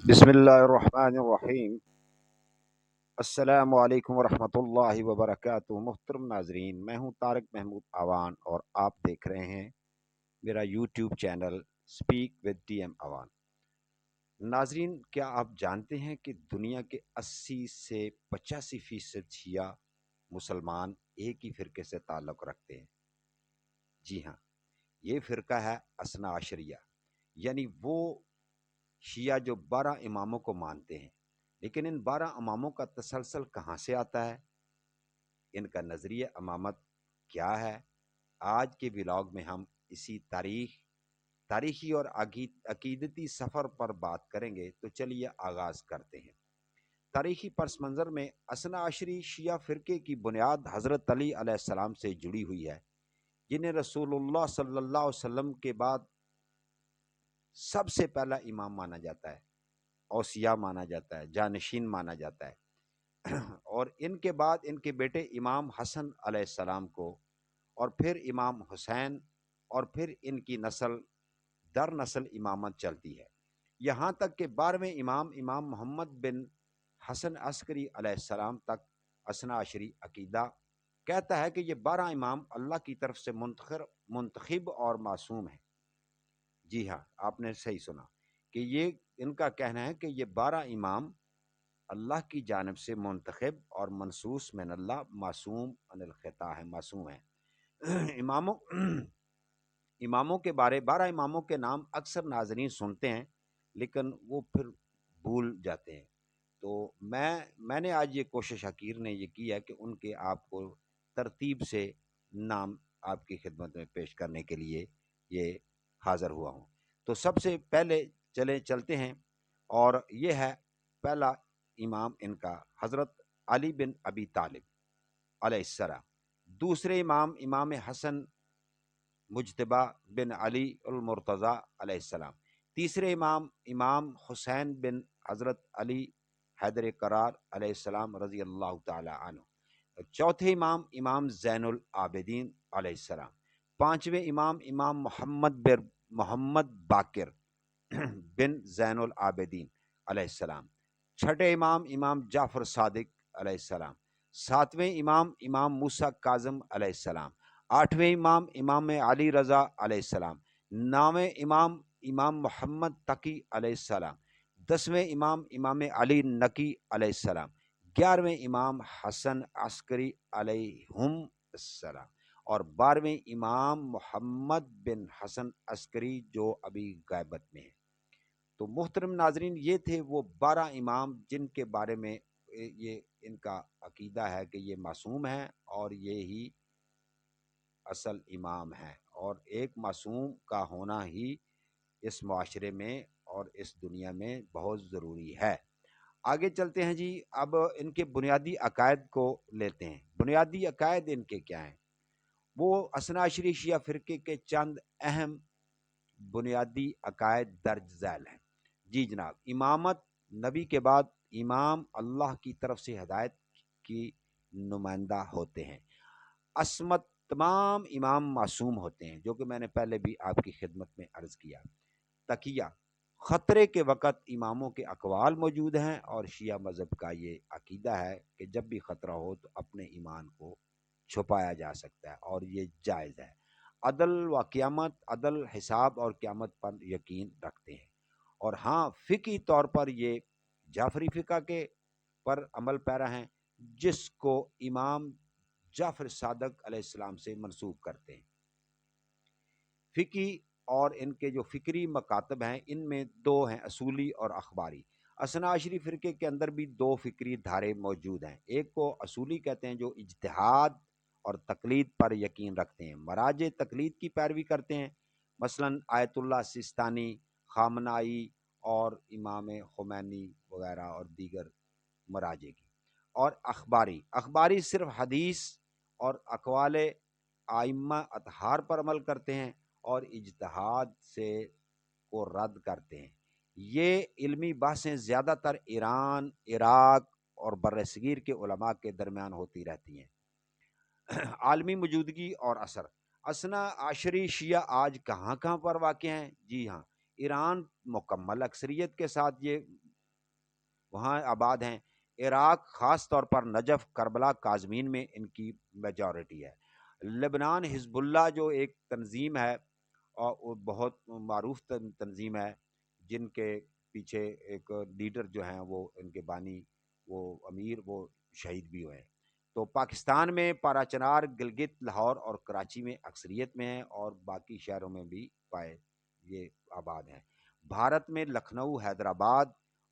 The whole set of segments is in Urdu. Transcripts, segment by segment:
بسم اللہ الرحمن الرحیم۔ السلام علیکم ورحمۃ اللہ وبرکاتہ۔ محترم ناظرین، میں ہوں طارق محمود آوان اور آپ دیکھ رہے ہیں میرا YouTube channel speak with T M Awan. ناظرین، کیا آپ جانتے ہیں کہ دنیا کے 80 سے 85% شیعہ مسلمان ایک ہی فرقے سے تعلق رکھتے ہیں؟ جی ہاں، یہ فرقہ ہے اثنا عشریہ، یعنی وہ شیعہ جو 12 اماموں کو مانتے ہیں۔ لیکن ان 12 اماموں کا تسلسل کہاں سے آتا ہے؟ ان کا نظریہ امامت کیا ہے؟ آج کے ولاگ میں ہم اسی تاریخی اور عقیدتی سفر پر بات کریں گے۔ تو چلیے آغاز کرتے ہیں۔ تاریخی پس منظر میں اثنا عشری شیعہ فرقے کی بنیاد حضرت علی علیہ السلام سے جڑی ہوئی ہے، جنہیں رسول اللہ صلی اللہ علیہ وسلم کے بعد سب سے پہلا امام مانا جاتا ہے، اوصیاء مانا جاتا ہے، جانشین مانا جاتا ہے۔ اور ان کے بعد ان کے بیٹے امام حسن علیہ السلام کو، اور پھر امام حسین، اور پھر ان کی نسل در نسل امامت چلتی ہے، یہاں تک کہ 12ویں امام محمد بن حسن عسکری علیہ السلام تک اثنا عشری عقیدہ کہتا ہے کہ یہ 12 امام اللہ کی طرف سے منتخب اور معصوم ہیں۔ جی ہاں، آپ نے صحیح سنا کہ یہ ان کا کہنا ہے کہ یہ 12 امام اللہ کی جانب سے منتخب اور منصوص من اللہ، معصوم عن الخطا ہے، معصوم ہے۔ اماموں کے بارے 12 اماموں کے نام اکثر ناظرین سنتے ہیں لیکن وہ پھر بھول جاتے ہیں۔ تو میں نے آج یہ کوشش حقیر نے یہ کی ہے کہ ان کے آپ کو ترتیب سے نام آپ کی خدمت میں پیش کرنے کے لیے یہ حاضر ہوا ہوں۔ تو سب سے پہلے چلتے ہیں، اور یہ ہے پہلا امام ان کا حضرت علی بن ابی طالب علیہ السلام۔ دوسرے امام حسن مجتبی بن علی المرتضی علیہ السلام۔ تیسرے امام حسین بن حضرت علی حیدر قرار علیہ السلام رضی اللہ تعالی عنہ۔ چوتھے امام زین العابدین علیہ السلام۔ پانچویں امام محمد باقر بن زین العابدین علیہ السلام۔ چھٹے امام جعفر صادق علیہ السلام۔ ساتویں امام موسیٰ کاظم علیہ السلام۔ آٹھویں امام علی رضا علیہ السلام۔ نویں امام محمد تقی علیہ السلام۔ 10ویں امام علی نقی علیہ السلام۔ 11ویں امام حسن عسکری علیہم السلام، اور 12ویں امام محمد بن حسن عسکری جو ابھی غیبت میں ہیں۔ تو محترم ناظرین، یہ تھے وہ 12 امام جن کے بارے میں یہ ان کا عقیدہ ہے کہ یہ معصوم ہیں اور یہی اصل امام ہے، اور ایک معصوم کا ہونا ہی اس معاشرے میں اور اس دنیا میں بہت ضروری ہے۔ آگے چلتے ہیں جی۔ اب ان کے بنیادی عقائد کو لیتے ہیں۔ بنیادی عقائد ان کے کیا ہیں؟ وہ اثنا عشری شیعہ فرقے کے چند اہم بنیادی عقائد درج ذیل ہیں۔ جی جناب، امامت نبی کے بعد امام اللہ کی طرف سے ہدایت کی نمائندہ ہوتے ہیں۔ عصمت، تمام امام معصوم ہوتے ہیں، جو کہ میں نے پہلے بھی آپ کی خدمت میں عرض کیا۔ تقیہ، خطرے کے وقت اماموں کے اقوال موجود ہیں، اور شیعہ مذہب کا یہ عقیدہ ہے کہ جب بھی خطرہ ہو تو اپنے ایمان کو چھپایا جا سکتا ہے، اور یہ جائز ہے۔ عدل و قیامت، عدل، حساب اور قیامت پر یقین رکھتے ہیں، اور ہاں، فقہی طور پر یہ جعفری فقہ کے پر عمل پیرا ہیں، جس کو امام جعفر صادق علیہ السلام سے منسوب کرتے ہیں۔ فقہی اور ان کے جو فکری مکاتب ہیں، ان میں دو ہیں، اصولی اور اخباری۔ اثنا عشری فرقے کے اندر بھی دو فکری دھارے موجود ہیں۔ ایک کو اصولی کہتے ہیں، جو اجتہاد اور تقلید پر یقین رکھتے ہیں، مراجع تقلید کی پیروی کرتے ہیں، مثلا آیت اللہ سستانی، خامنائی اور امام خمینی وغیرہ اور دیگر مراجع کی۔ اور اخباری صرف حدیث اور اقوال ائمہ اطہار پر عمل کرتے ہیں اور اجتہاد سے کو رد کرتے ہیں۔ یہ علمی بحثیں زیادہ تر ایران، عراق اور برصغیر کے علماء کے درمیان ہوتی رہتی ہیں۔ عالمی موجودگی اور اثر۔ اثنا عشری شیعہ آج کہاں کہاں پر واقع ہیں؟ جی ہاں، ایران مکمل اکثریت کے ساتھ یہ وہاں آباد ہیں۔ عراق خاص طور پر نجف، کربلا، کاظمین میں ان کی میجورٹی ہے۔ لبنان حزب اللہ جو ایک تنظیم ہے اور وہ بہت معروف تنظیم ہے، جن کے پیچھے ایک لیڈر جو ہیں وہ ان کے بانی، وہ امیر، وہ شہید بھی ہوئے ہیں۔ تو پاکستان میں پارا چنار، گلگت، لاہور اور کراچی میں اکثریت میں ہیں، اور باقی شہروں میں بھی پائے یہ آباد ہیں۔ بھارت میں لکھنؤ، حیدرآباد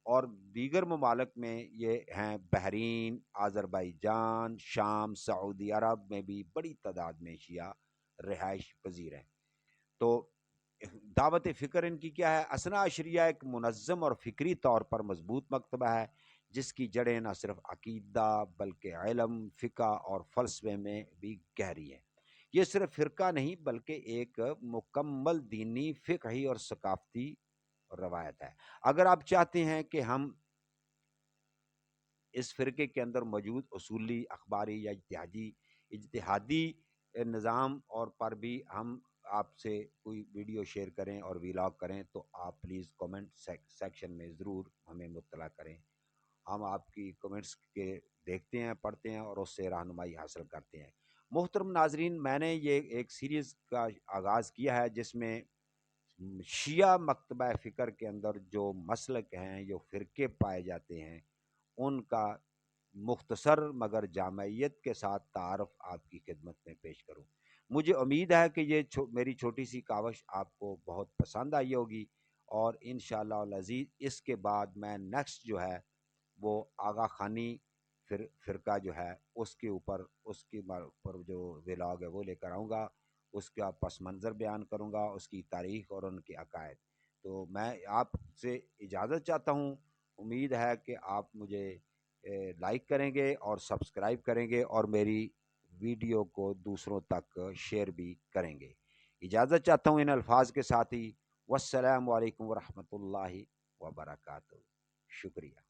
اور دیگر ممالک میں یہ ہیں، بحرین، آذربائیجان، شام، سعودی عرب میں بھی بڑی تعداد میں شیعہ رہائش پذیر ہیں۔ تو دعوت فکر ان کی کیا ہے؟ اثنا عشریہ ایک منظم اور فکری طور پر مضبوط مکتبہ ہے، جس کی جڑیں نہ صرف عقیدہ بلکہ علم، فقہ اور فلسفے میں بھی گہری ہیں۔ یہ صرف فرقہ نہیں بلکہ ایک مکمل دینی، فقہی اور ثقافتی روایت ہے۔ اگر آپ چاہتے ہیں کہ ہم اس فرقے کے اندر موجود اصولی، اخباری یا اجتہادی نظام اور پر بھی ہم آپ سے کوئی ویڈیو شیئر کریں اور ویلاگ کریں، تو آپ پلیز کومنٹ سیکشن میں ضرور ہمیں مطلع کریں۔ ہم آپ کی کمنٹس کے دیکھتے ہیں، پڑھتے ہیں اور اس سے رہنمائی حاصل کرتے ہیں۔ محترم ناظرین، میں نے یہ ایک سیریز کا آغاز کیا ہے جس میں شیعہ مکتبہ فکر کے اندر جو مسلک ہیں، جو فرقے پائے جاتے ہیں، ان کا مختصر مگر جامعیت کے ساتھ تعارف آپ کی خدمت میں پیش کروں۔ مجھے امید ہے کہ یہ میری چھوٹی سی کاوش آپ کو بہت پسند آئی ہوگی، اور انشاءاللہ العزیز اس کے بعد میں نیکسٹ جو ہے وہ آغا خانی فرقہ جو ہے اس کے اوپر، اس کے اوپر جو ولاگ ہے وہ لے کر آؤں گا، اس کا پس منظر بیان کروں گا، اس کی تاریخ اور ان کے عقائد۔ تو میں آپ سے اجازت چاہتا ہوں، امید ہے کہ آپ مجھے لائک کریں گے اور سبسکرائب کریں گے اور میری ویڈیو کو دوسروں تک شیئر بھی کریں گے۔ اجازت چاہتا ہوں ان الفاظ کے ساتھ ہی، والسلام علیکم ورحمۃ اللہ وبرکاتہ۔ شکریہ۔